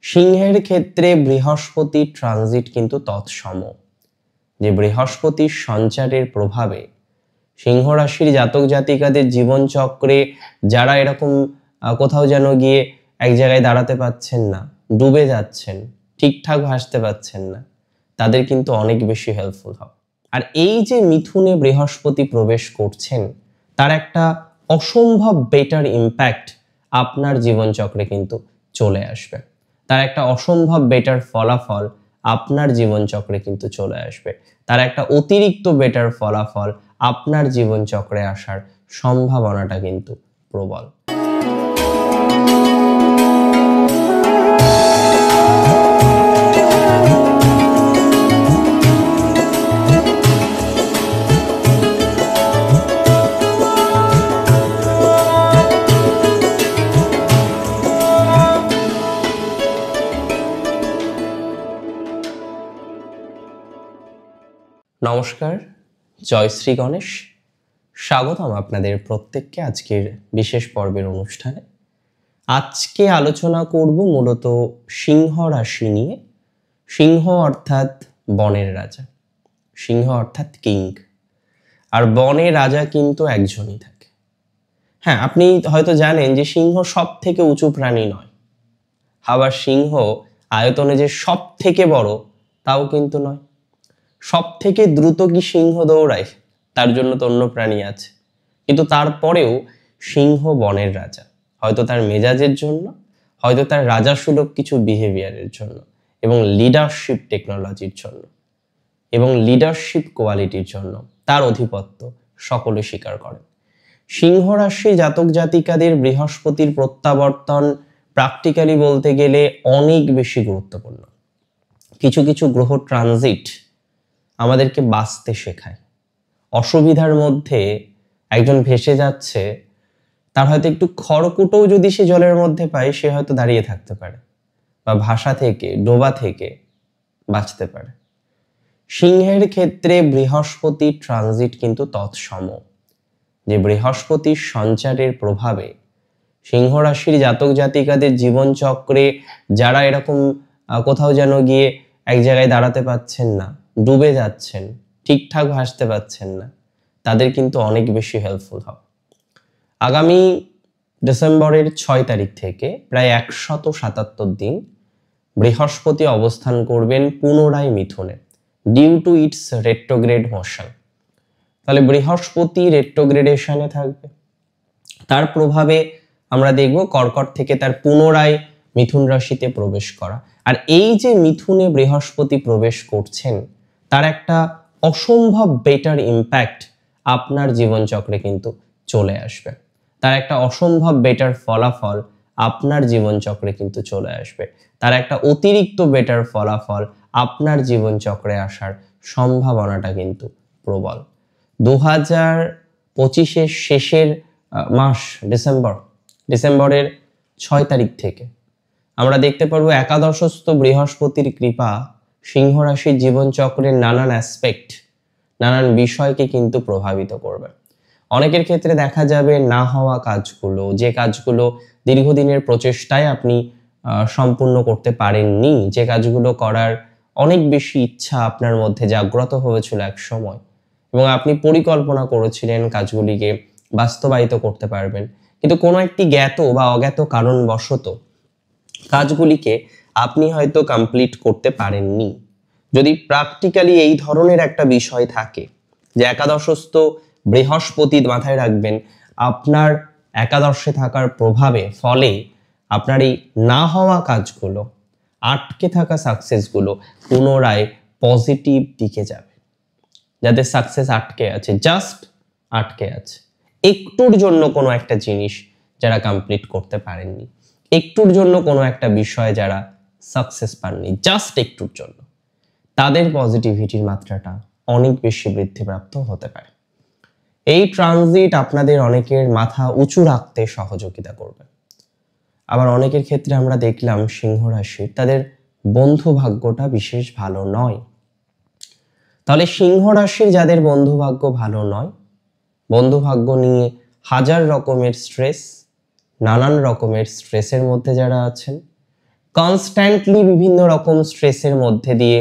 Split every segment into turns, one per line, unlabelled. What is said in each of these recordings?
সিংহের ক্ষেত্রে বৃহস্পতি ট্রানজিট কিন্তু তৎসম, যে বৃহস্পতির সঞ্চারের প্রভাবে সিংহ রাশির জাতক জাতিকাদের জীবন চক্রে যারা এরকম কোথাও যেন গিয়ে এক জায়গায় দাঁড়াতে পাচ্ছেন না, ডুবে যাচ্ছেন, ঠিকঠাক ভাসতে পাচ্ছেন না, তাদের কিন্তু অনেক বেশি হেল্পফুল হবে। আর এই যে মিথুনে বৃহস্পতি প্রবেশ করছেন, তার একটা অসম্ভব বেটার ইম্প্যাক্ট আপনার জীবনচক্রে কিন্তু চলে আসবে। তার একটা অসম্ভব বেটার ফলাফল আপনার জীবনচক্রে কিন্তু চলে আসবে। তার একটা অতিরিক্ত বেটার ফলাফল আপনার জীবনচক্রে আসার সম্ভাবনাটা কিন্তু প্রবল। নমস্কার, জয় শ্রী গণেশ। স্বাগতম আপনাদের প্রত্যেককে আজকের বিশেষ পর্বের অনুষ্ঠানে। আজকে আলোচনা করব মূলত সিংহ রাশি নিয়ে। সিংহ অর্থাৎ বনের রাজা, সিংহ অর্থাৎ কিং। আর বনের রাজা কিন্তু একজনই থাকে। হ্যাঁ, আপনি হয়তো জানেন যে সিংহ সব থেকে উঁচু প্রাণী নয়, আবার সিংহ আয়তনে যে সব থেকে বড় তাও কিন্তু নয়। সব থেকে দ্রুত কি সিংহ দৌড়ায়? তার জন্য তো অন্য প্রাণী আছে, কিন্তু তারপরেও সিংহ বনের রাজা। হয়তো তার মেজাজের জন্য, হয়তো তার রাজা সুলভ কিছু বিহেভিয়ারের জন্য, এবং লিডারশিপ টেকনোলজির জন্য, এবং লিডারশিপ কোয়ালিটির জন্য তার অধিপত্য সকলে স্বীকার করেন। সিংহ রাশি জাতক জাতিকাদের বৃহস্পতির প্রত্যাবর্তন প্র্যাকটিক্যালি বলতে গেলে অনেক বেশি গুরুত্বপূর্ণ। কিছু কিছু গ্রহ ট্রানজিট আমাদেরকে বাঁচতে শেখায়। অসুবিধার মধ্যে একজন ভেসে যাচ্ছে, তার হয়তো একটু খড়কুটোও যদি সে জলের মধ্যে পায়, সে হয়তো দাঁড়িয়ে থাকতে পারে বা ভাষা থেকে, ডোবা থেকে বাঁচতে পারে। সিংহের ক্ষেত্রে বৃহস্পতি ট্রানজিট কিন্তু তৎসম, যে বৃহস্পতির সঞ্চারের প্রভাবে সিংহ রাশির জাতক জাতিকাদের জীবন চক্রে যারা এরকম কোথাও যেন গিয়ে এক জায়গায় দাঁড়াতে পাচ্ছেন না, ডুবে যাচ্ছেন, ঠিকঠাক ভাসতে পাচ্ছেন না, তাদের কিন্তু অনেক বেশি হেল্পফুল হবে। আগামী ডিসেম্বরের 6 তারিখ থেকে প্রায় 177 দিন বৃহস্পতি অবস্থান করবেন পুনরায় মিথুনে, due to its retrograde motion. তাহলে বৃহস্পতি রেট্রোগ্রেডেশনে থাকবে, তার প্রভাবে আমরা দেখব কর্কট থেকে তার পুনরায় মিথুন রাশিতে প্রবেশ করা। আর এই যে মিথুনে বৃহস্পতি প্রবেশ করছেন, তার একটা অসম্ভব বেটার ইম্প্যাক্ট আপনার জীবনচক্রে কিন্তু চলে আসবে। তার একটা অসম্ভব বেটার ফলাফল আপনার জীবনচক্রে কিন্তু চলে আসবে। তার একটা অতিরিক্ত বেটার ফলাফল আপনার জীবনচক্রে আসার সম্ভাবনাটা কিন্তু প্রবল। 2025-এর শেষের মাস ডিসেম্বরের 6 তারিখ থেকে আমরা দেখতে পারবো একাদশস্থ বৃহস্পতির কৃপা সিংহ রাশির জীবনচক্রের নানান অ্যাসপেক্ট, নানান বিষয়কে কিন্তু প্রভাবিত করবে। অনেকের ক্ষেত্রে দেখা যাবে না হওয়া কাজগুলো, যে কাজগুলো দীর্ঘদিনের প্রচেষ্টায় আপনি সম্পূর্ণ করতে পারেননি, যে কাজগুলো করার অনেক বেশি ইচ্ছা আপনার মধ্যে জাগ্রত হয়েছিল এক সময়, এবং আপনি পরিকল্পনা করেছিলেন কাজগুলিকে বাস্তবায়িত করতে পারবেন, কিন্তু কোনো একটি জ্ঞাত বা অজ্ঞাত কারণবশত কাজগুলিকে আপনি হয়তো কমপ্লিট করতে পারেননি। যদি প্র্যাকটিক্যালি এই ধরনের একটা বিষয় থাকে যে একাদশস্থ বৃহস্পতি, মাথায় রাখবেন আপনার একাদশে থাকার প্রভাবে ফলে আপনার এই না হওয়া কাজগুলো, আটকে থাকা সাকসেসগুলো পুনরায় পজিটিভ দিকে যাবে। যাদের সাকসেস আটকে আছে, জাস্ট আটকে আছে, একটুর জন্য কোনো একটা জিনিস যারা কমপ্লিট করতে পারেননি, একটুর জন্য কোনো একটা বিষয় যারা সাকসেস পাননি, জাস্ট একটুর জন্য, তাদের পজিটিভিটির মাত্রাটা অনেক বেশি বৃদ্ধিপ্রাপ্ত হতে পারে। এই ট্রানজিট আপনাদের অনেকের মাথা উঁচু রাখতে সহযোগিতা করবে। আবার অনেকের ক্ষেত্রে আমরা দেখলাম সিংহ রাশির তাদের বন্ধু ভাগ্যটা বিশেষ ভালো নয়। তাহলে সিংহ রাশির যাদের বন্ধু ভাগ্য ভালো নয়, বন্ধু ভাগ্য নিয়ে হাজার রকমের স্ট্রেস, নানান রকমের স্ট্রেসের মধ্যে যারা আছেন, কনস্ট্যান্টলি বিভিন্ন রকম স্ট্রেসের মধ্যে দিয়ে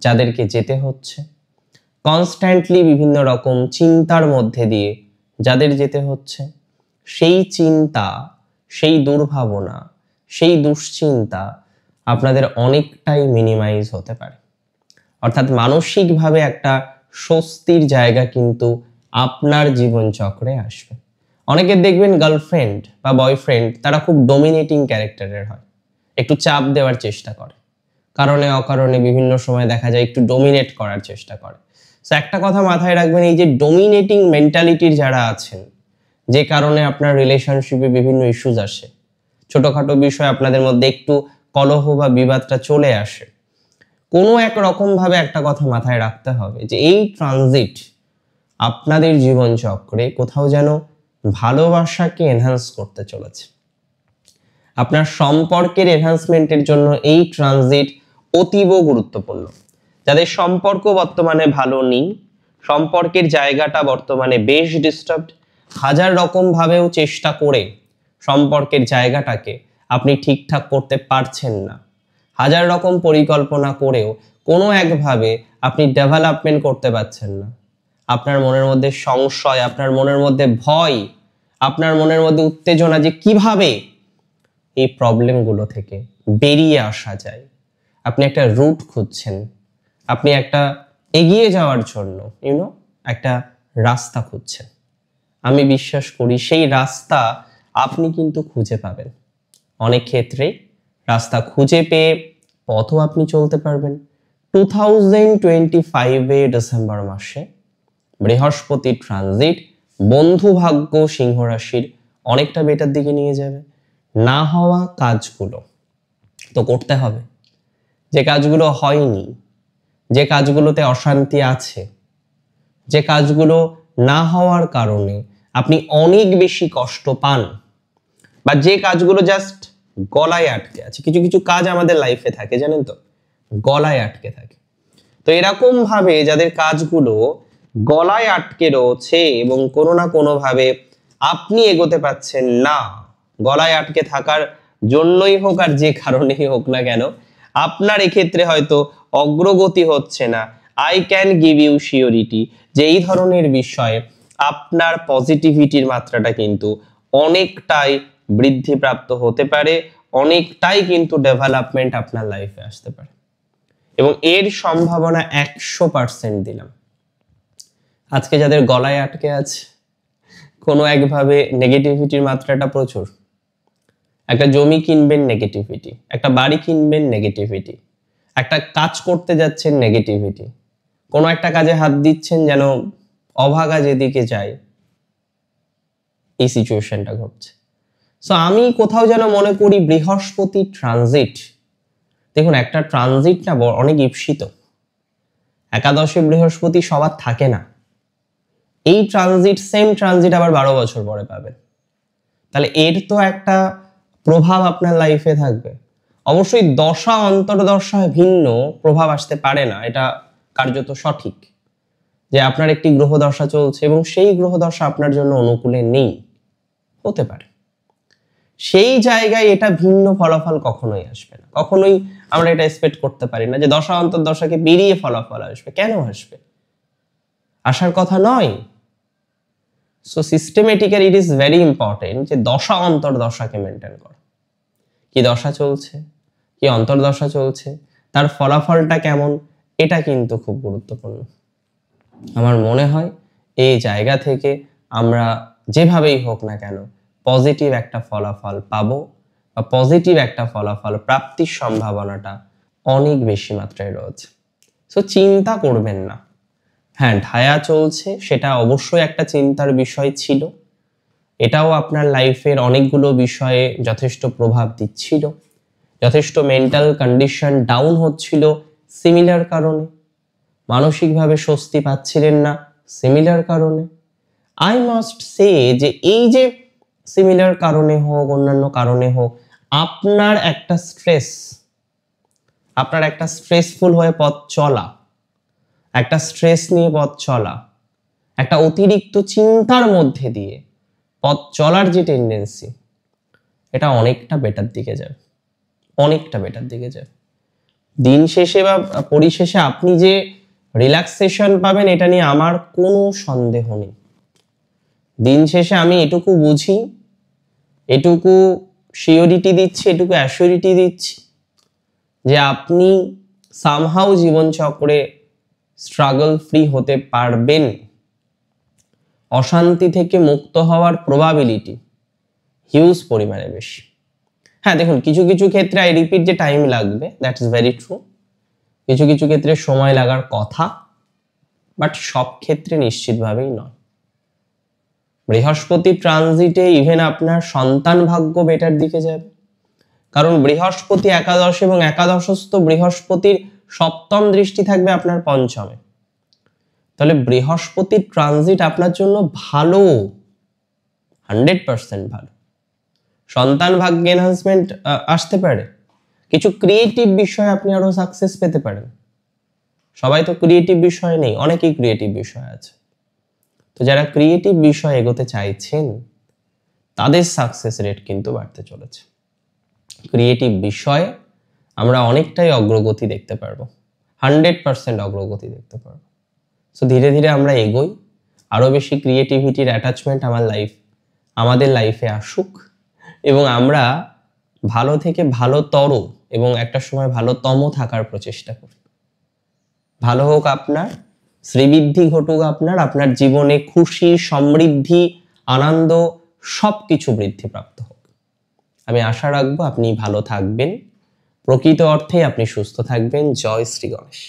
যাদেরকে যেতে হচ্ছে, কনস্ট্যান্টলি বিভিন্ন রকম চিন্তার মধ্যে দিয়ে যাদের যেতে হচ্ছে, সেই চিন্তা, সেই দুর্ভাবনা, সেই দুশ্চিন্তা আপনাদের অনেকটাই মিনিমাইজ হতে পারে। অর্থাৎ মানসিকভাবে একটা স্বস্তির জায়গা কিন্তু আপনার জীবনচক্রে আসবে। অনেকের দেখবেন গার্লফ্রেন্ড বা বয়ফ্রেন্ড তারা খুব ডমিনেটিং ক্যারেক্টারের হয়, একটু চাপ দেওয়ার চেষ্টা করে, কারণে অকারণে বিভিন্ন সময় দেখা যায় একটু ডমিনেট করার চেষ্টা করে। সো একটা কথা মাথায় রাখবেন, এই যে ডমিনেটিং মেন্টালিটির যারা আছেন, যে কারণে আপনার রিলেশনশিপে বিভিন্ন ইস্যুজ আসে, ছোটখাটো বিষয় আপনাদের মধ্যে একটু কলহ বা বিবাদটা চলে আসে, কোনো এক রকম ভাবে একটা কথা মাথায় রাখতে হবে যে এই ট্রানজিট আপনাদের জীবন চক্রে কোথাও যেন ভালোবাসাকে এনহান্স করতে চলেছে। আপনার সম্পর্কের এনহান্সমেন্টের জন্য এই ট্রানজিট অতীব গুরুত্বপূর্ণ। যাদের সম্পর্ক বর্তমানে ভালো নেই, সম্পর্কের জায়গাটা বর্তমানে বেশ ডিস্টার্বড, হাজার রকম ভাবেও চেষ্টা করে সম্পর্কের জায়গাটাকে আপনি ঠিকঠাক করতে পারছেন না, হাজার রকম পরিকল্পনা করেও কোনো একভাবে আপনি ডেভেলপমেন্ট করতে পারছেন না, আপনার মনের মধ্যে সংশয়, আপনার মনের মধ্যে ভয়, আপনার মনের মধ্যে উত্তেজনা যে কিভাবে এই প্রবলেমগুলো থেকে বেরিয়ে আসা যায়, আপনি একটা রুট খুঁজছেন, আপনি একটা এগিয়ে যাওয়ার জন্য একটা রাস্তা খুঁজছেন। আমি বিশ্বাস করি সেই রাস্তা আপনি কিন্তু খুঁজে পাবেন। অনেক ক্ষেত্রে রাস্তা খুঁজে পেয়ে পথও আপনি চলতে পারবেন। 2025 ডিসেম্বর মাসে বৃহস্পতি ট্রানজিট বন্ধু ভাগ্য সিংহ রাশির অনেকটা বেটার দিকে নিয়ে যাবে। না হওয়া কাজগুলো তো করতে হবে, যে কাজগুলো হয়নি, যে কাজগুলোতে অশান্তি আছে, যে কাজগুলো না হওয়ার কারণে আপনি অনেক বেশি কষ্ট পান, বা যে কাজগুলো জাস্ট গলায় আটকে আছে। কিছু কিছু কাজ আমাদের লাইফে থাকে, জানেন তো, গলায় আটকে থাকে। তো এরকম ভাবে যাদের কাজগুলো গলায় আটকে রয়েছে এবং কোনো না কোনো ভাবে আপনি এগোতে পারছেন না, গলায় আটকে থাকার জন্যই হোক আর যে কারণেই হোক না কেন, আপনার এক্ষেত্রে হয়তো অগ্রগতি হচ্ছে না, I can give you surety যে এই ধরনের বিষয়ে আপনার পজিটিভিটির মাত্রাটা কিন্তু অনেকটাই বৃদ্ধিপ্রাপ্ত হতে পারে, অনেকটাই কিন্তু ডেভেলপমেন্ট আপনার লাইফে আসতে পারে, এবং এর সম্ভাবনা 100% দিলাম। আজকে যাদের গলায় আটকে আছে কোনো একভাবে নেগেটিভিটির মাত্রাটা প্রচুর, একটা জমি কিনবেন নেগেটিভিটি, একটা বাড়ি কিনবেন নেগেটিভিটি, একটা কাজ করতে যাচ্ছেন নেগেটিভিটি, কোনো একটা কাজে হাত দিচ্ছেন যেন অভাগা যেদিকে যায়, এই সিচুয়েশনটা ঘটছে। সো আমি কোথাও যেন মনে করি বৃহস্পতি ট্রানজিট, দেখুন একটা ট্রানজিট না অনেক ঈপ্সিত, একাদশে বৃহস্পতি সবার থাকে না, এই ট্রানজিট সেম ট্রানজিট আবার 12 বছর পরে পাবেন, তাহলে এর তো একটা প্রভাব আপনার লাইফে থাকবে। অবশ্যই দশা অন্তর্দশায় ভিন্ন প্রভাব আসতে পারে না, এটা কার্যত সঠিক যে আপনার একটি গ্রহ দশা চলছে এবং সেই গ্রহ দশা আপনার জন্য অনুকূলে নেই, হতে পারে, সেই জায়গায় এটা ভিন্ন ফলাফল কখনোই আসবে না, কখনোই আমরা এটা এক্সপেক্ট করতে পারি না যে দশা অন্তর্দশাকে পেরিয়ে ফলাফল আসবে। কেন আসবে? আসার কথা নয়। So systematically it is very important যে দশা অন্তর্দশাকে মেনটেন করা, কি দশা চলছে, কি অন্তর্দশা চলছে, তার ফলাফলটা কেমন, এটা কিন্তু খুব গুরুত্বপূর্ণ। আমার মনে হয় এই জায়গা থেকে আমরা যেভাবেই হোক না কেন পজিটিভ একটা ফলাফল পাবো, বা পজিটিভ একটা ফলাফল প্রাপ্তির সম্ভাবনাটা অনেক বেশি মাত্রায় রয়েছে। সো চিন্তা করবেন না। হ্যাঁ, ঢায়া চলছে, সেটা অবশ্যই একটা চিন্তার বিষয় ছিল, এটাও আপনার লাইফের অনেকগুলো বিষয়ে যথেষ্ট প্রভাব দিচ্ছিল, যথেষ্ট মেন্টাল কন্ডিশন ডাউন হচ্ছিল সিমিলার কারণে, মানসিকভাবে স্বস্তি পাচ্ছিলেন না সিমিলার কারণে। আই মাস্ট সে যে এই যে সিমিলার কারণে হোক অন্যান্য কারণে হোক, আপনার একটা স্ট্রেসফুল হয়ে পথ চলা, একটা স্ট্রেস নিয়ে পথ চলা, একটা অতিরিক্ত চিন্তার মধ্যে দিয়ে পথ চলার যে টেন্ডেন্সি, এটা অনেকটা বেটার দিকে যাবে, অনেকটা বেটার দিকে যাবে। দিন শেষে বা পরিশেষে আপনি যে রিল্যাক্সেশন পাবেন এটা নিয়ে আমার কোনো সন্দেহ নেই। দিন শেষে আমি এটুকু বুঝি, এটুকু সিওরিটি দিচ্ছি, এটুকু অ্যাসিওরিটি দিচ্ছি যে আপনি সামহাউ জীবনচক্রে স্ট্রাগল ফ্রি হতে পারবেন। অশান্তি থেকে মুক্ত হওয়ার প্রবাবিলিটি হিউজ পরিমাণে বেশি। হ্যাঁ দেখুন, কিছু কিছু ক্ষেত্রে আই রিপিট যে টাইম লাগবে, দ্যাট ইজ ভেরি ট্রু। কিছু কিছু ক্ষেত্রে সময় লাগার কথা, বাট সব ক্ষেত্রে নিশ্চিতভাবেই নয়। বৃহস্পতি ট্রানজিটে ইভেন আপনার সন্তান ভাগ্য বেটার দিকে যাবে, কারণ বৃহস্পতি একাদশ এবং একাদশস্থ বৃহস্পতির সপ্তম দৃষ্টি থাকবে আপনার পঞ্চমে। তাহলে বৃহস্পতির ট্রানজিট আপনার জন্য ভালো, 100% ভালো। সন্তান ভাগ্য এনহান্সমেন্ট আসতে পারে, কিছু ক্রিয়েটিভ বিষয়ে আপনি আরো সাকসেস পেতে পারেন। সবাই তো ক্রিয়েটিভ বিষয় নেই, অনেকেই ক্রিয়েটিভ বিষয় আছে। তো যারা ক্রিয়েটিভ বিষয়ে এগোতে চাইছেন তাদের সাকসেস রেট কিন্তু বাড়তে চলেছে। ক্রিয়েটিভ বিষয়ে আমরা অনেকটাই অগ্রগতি দেখতে পারবো, 100% অগ্রগতি দেখতে পারবো। সো ধীরে ধীরে আমরা এগোই, আরো বেশি ক্রিয়েটিভিটির অ্যাটাচমেন্ট আমাদের লাইফে আসুক, এবং আমরা ভালো থেকে ভালোতর এবং একটা সময় ভালোতম থাকার প্রচেষ্টা করি। ভালো হোক আপনার, শ্রীবৃদ্ধি ঘটুক আপনার জীবনে খুশি, সমৃদ্ধি, আনন্দ সবকিছু বৃদ্ধিপ্রাপ্ত হোক। আমি আশা রাখবো আপনি ভালো থাকবেন, প্রকৃত অর্থে আপনি সুস্থ থাকবেন। জয় শ্রী গণেশ।